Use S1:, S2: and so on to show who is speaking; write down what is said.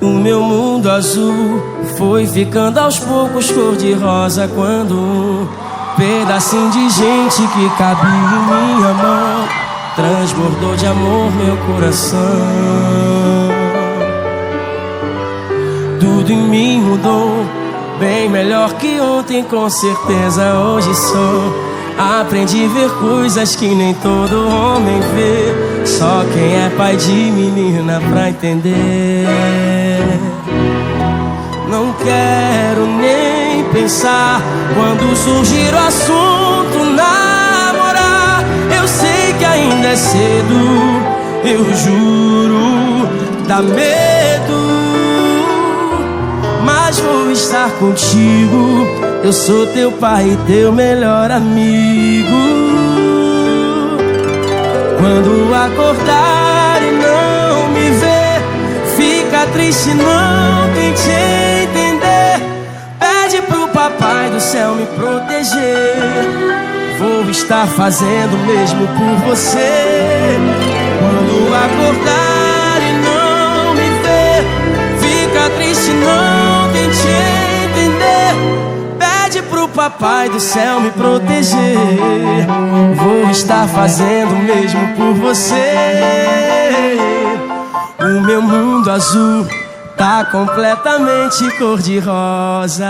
S1: O meu mundo azul foi ficando aos poucos cor-de-rosa quando um pedacinho de gente que cabia em minha mão transbordou de amor meu coração. Tudo em mim mudou, bem melhor que ontem, com certeza hoje sou. Aprendi a ver coisas que nem todo homem vê, só quem é pai de menina pra entender. Não quero nem pensar quando surgir o assunto namorar. Eu sei que ainda é cedo, eu juro, dá medo, mas vou estar contigo. Eu sou teu pai e teu melhor amigo. Quando acordar e não me ver, fica triste, não tente entender. Pede pro papai do céu me proteger. Vou estar fazendo o mesmo por você. Quando acordar e não me ver, fica triste, não tente entender. Pede pro papai do céu me proteger. Vou estar fazendo o mesmo por você. O meu mundo azul tá completamente cor-de-rosa.